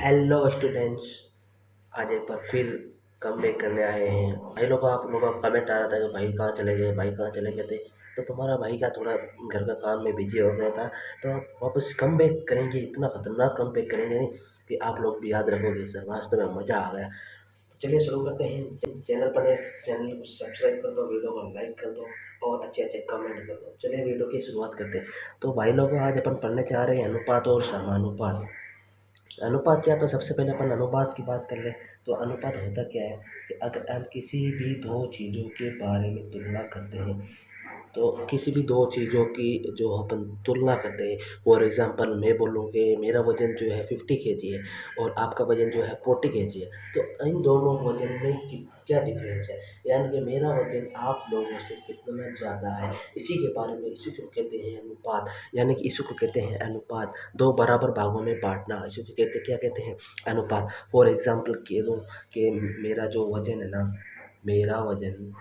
Hello students, आज एक बार फिर कम बैक करने आए हैं। भाई लोग, आप लोगों का कमेंट आ रहा था कि भाई कहाँ चले गए, भाई कहाँ चले गए थे। तो तुम्हारा भाई का थोड़ा घर का काम में बिजी हो गया था, तो आप वापस कम बैक करेंगे। इतना खतरनाक कम बैक करेंगे नहीं कि आप लोग भी याद रखोगे। सर वास्तव में मज़ा आ गया। चलिए शुरू करते हैं। चैनल पर है, चैनल को सब्सक्राइब कर दो, वीडियो को लाइक कर दो और अच्छे अच्छे कमेंट कर दो। चलिए वीडियो की शुरुआत करते हैं। तो भाई लोगों, आज अपन पढ़ने जा रहे हैं अनुपात और समानुपात। अनुपात क्या, तो सबसे पहले अपन अनुपात की बात कर ले। तो अनुपात होता क्या है कि अगर हम किसी भी दो चीज़ों के बारे में तुलना करते हैं, तो किसी भी दो चीज़ों की जो अपन तुलना करते हैं। फॉर एग्जांपल मैं बोलूँ कि मेरा वज़न जो है 50 kg है और आपका वज़न जो है 40 kg है। तो इन दोनों वज़न में क्या डिफरेंस है, यानी कि मेरा वज़न आप लोगों से कितना ज़्यादा है। इसी के बारे में, इसी को कहते हैं अनुपात। यानी कि इसी को कहते हैं अनुपात, दो बराबर भागों में बांटना। इसी को कहते क्या कहते हैं, अनुपात। फॉर एग्जांपल कह दो कि मेरा जो वज़न है ना, मेरा वज़न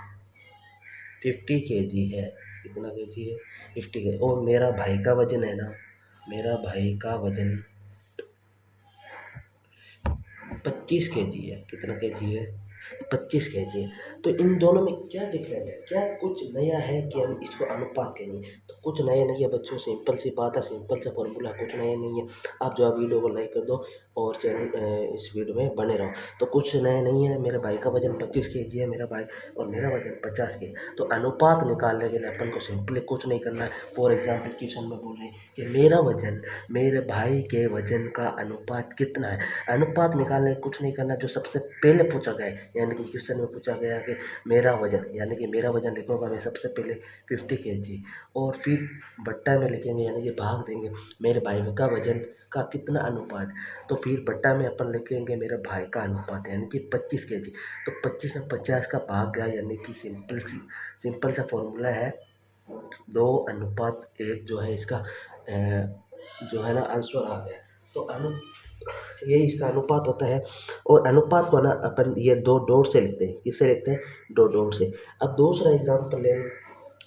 50 kg है। कितना केजी है, 50 kg। और मेरा भाई का वजन है ना, मेरा भाई का वजन 25 kg है। कितना केजी है, 25 kg है। तो इन दोनों में क्या डिफरेंट है, क्या कुछ नया है कि हम इसको अनुपात कहेंगे। तो कुछ नया नहीं है बच्चों, सिंपल सी बात है, सिंपल सा फॉर्मूला, कुछ नया नहीं है। आप जो है वीडियो को लाइक कर दो और चैनल इस वीडियो में बने रहो। तो कुछ नया नहीं है, मेरे भाई का वजन 25 kg है, मेरा भाई, और मेरा वजन 50 kg। तो अनुपात निकालने के लिए अपन को सिंपली कुछ नहीं करना है। फॉर एग्जाम्पल क्वेश्चन में बोल रहे हैं कि मेरा वजन मेरे भाई के वजन का अनुपात कितना है। अनुपात निकालने कुछ नहीं करना, जो सबसे पहले पूछा गया है। यानी कि क्वेश्चन में पूछा गया कि मेरा वजन, यानी कि मेरा वजन लिखूंगा मैं सबसे पहले 50 kg, और फिर बट्टा में लिखेंगे, यानी कि भाग देंगे मेरे भाई का वजन का कितना अनुपात। तो फिर बट्टा में अपन लिखेंगे मेरे भाई का अनुपात, यानी कि 25 kg। तो 25 में 50 का भाग गया, यानी कि सिंपल सा फॉर्मूला है 2:1 जो है इसका जो है ना आंसर आ गया। तो ये इसका अनुपात होता है। और अनुपात को ना अपन ये दो डॉट से लिखते हैं। किससे लिखते हैं, दो डॉट से। अब दूसरा एग्जांपल ले लो,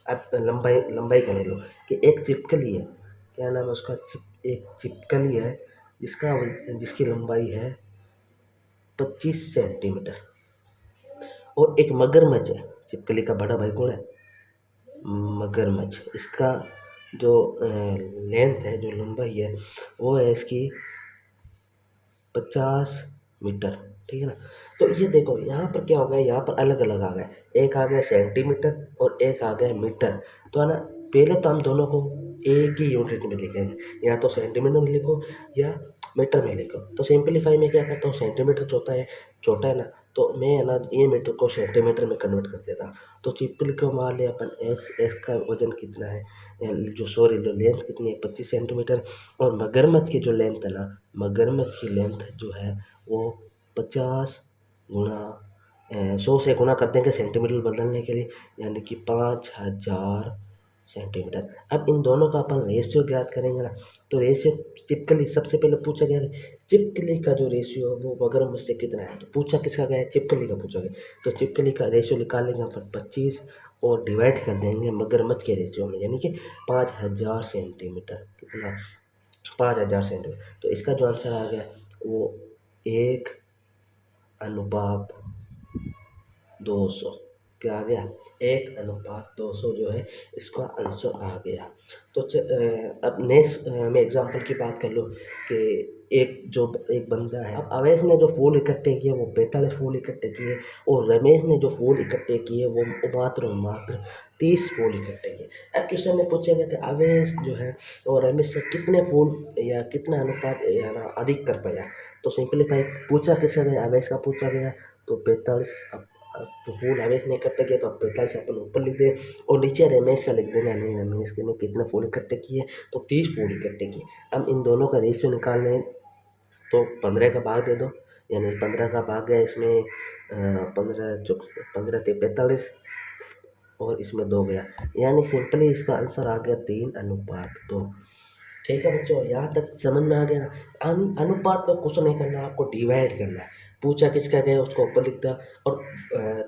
अब लंबाई लंबाई का ले लो कि एक छिपकली है। क्या नाम है उसका, एक छिपकली है जिसकी लंबाई है 25 सेंटीमीटर। और एक मगरमच्छ है, छिपकली का बड़ा भाई कौन है, मगरमच्छ। इसका जो लेंथ है, जो लंबाई है, वो है इसकी 50 मीटर। ठीक है ना। तो ये देखो यहाँ पर क्या हो गया, यहाँ पर अलग अलग आ गया। एक आ गया सेंटीमीटर और एक आ गया मीटर। तो है ना, पहले तो हम दोनों को एक ही यूनिट में लिखेंगे, या तो सेंटीमीटर में लिखो या मीटर में लिखो। तो सिंपलीफाई में क्या करता हूँ, सेंटीमीटर छोटा है ना, तो मैं है ना ये मीटर को सेंटीमीटर में कन्वर्ट कर देता हूँ। तो छिपकली को मान लिया अपन, एक्स का वजन कितना है, जो लेंथ कितनी है, 25 सेंटीमीटर। और मगरमच्छ की जो लेंथ है ना, मगरमच्छ की लेंथ जो है वो 50 गुणा 100 से गुणा कर देंगे सेंटीमीटर बदलने के लिए, यानी कि 5000 सेंटीमीटर। अब इन दोनों का अपन रेशियो ज्ञात करेंगे ना। तो रेशियो, छिपकली सबसे पहले पूछा गया था, छिपकली का जो रेशियो है वो मगरमच्छ से कितना है। तो पूछा किसका गया है, छिपकली का पूछा गया। तो छिपकली का रेशियो निकालेंगे अपन 25 और डिवाइड कर देंगे मगरमच्छ के रेशियो में, यानी कि 5000 सेंटीमीटर। कितना, 5000 सेंटीमीटर। तो इसका जो आंसर आ गया वो 1:200। क्या आ गया, 1:200 जो है इसका आंसर आ गया। तो अब नेक्स्ट मैं एग्जांपल की बात कर लूँ कि एक बंदा है। अब अवैस ने जो फूल इकट्ठे किए वो 45 फूल इकट्ठे किए, और रमेश ने जो फूल इकट्ठे किए वो मात्र 30 फूल इकट्ठे किए। अब क्वेश्चन में पूछेगा कि अवैस जो है और रमेश से कितने फूल या कितना अनुपात या ना अधिक कर पाया। तो सिंपलीफाई पूछा किसका गया, अवैस का पूछा गया। तो 45, अब तो फूल अवैस ने इकट्ठे किया, तो अब 45 अपन ऊपर लिख दें और नीचे रमेश का लिख देना। नहीं, रमेश के ने कितने फूल इकट्ठे किए, तो 30 फूल इकट्ठे किए। अब इन दोनों का रेशियो निकालने हैं, तो 15 का भाग दे दो, यानी 15 का भाग गया इसमें 15 ते 45 और इसमें 2 गया, यानी सिंपली इसका आंसर आ गया 3:2। ठीक है बच्चों, यहाँ तक समझ में आ गया ना। अनुपात में कुछ नहीं करना, आपको डिवाइड करना है। पूछा किसका गया उसको ऊपर लिख दो, और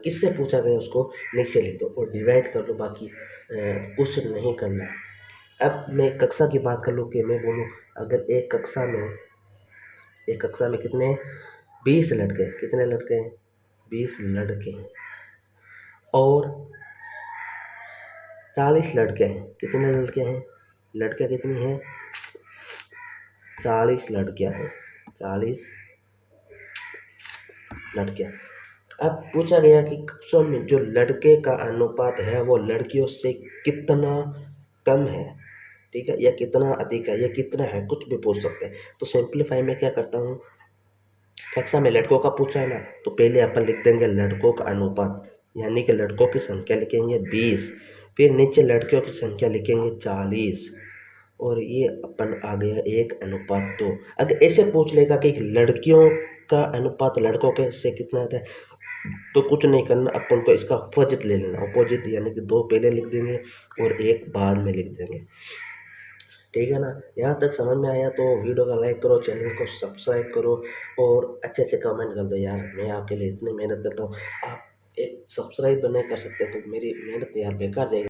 किससे पूछा गया उसको नीचे लिख दो और डिवाइड कर दो। बाकी कुछ नहीं करना है। अब मैं कक्षा की बात कर लूँ कि मैं बोलूँ, अगर एक कक्षा में एक कक्षा में कितने 20 लड़के, कितने लड़के हैं 20 लड़के हैं, और 40 लड़के हैं, कितने लड़के हैं, लड़के कितनी हैं 40 लड़कियां हैं, 40 लड़कियां। अब पूछा गया कि कक्षा में जो लड़के का अनुपात है वो लड़कियों से कितना कम है, ठीक है, या कितना अधिक है, या कितना है, कुछ भी पूछ सकते हैं। तो सिंप्लीफाई में क्या करता हूँ, कक्षा में लड़कों का पूछा है ना, तो पहले अपन लिख देंगे लड़कों का अनुपात, यानी कि लड़कों की संख्या लिखेंगे 20, फिर नीचे लड़कियों की संख्या लिखेंगे 40, और ये अपन आ गया 1:2। अगर ऐसे पूछ लेगा कि लड़कियों का अनुपात लड़कों के से कितना आता है, तो कुछ नहीं करना, अपन को इसका अपोजिट ले लेना, अपोजिट यानी कि 2 पहले लिख देंगे और 1 बाद में लिख देंगे, ठीक है ना। यहाँ तक समझ में आया तो वीडियो को लाइक करो, चैनल को सब्सक्राइब करो, और अच्छे से कमेंट कर दो यार, मैं आपके लिए इतनी मेहनत करता हूँ, आप एक सब्सक्राइब नहीं कर सकते तो मेरी मेहनत यार बेकार जाएगी।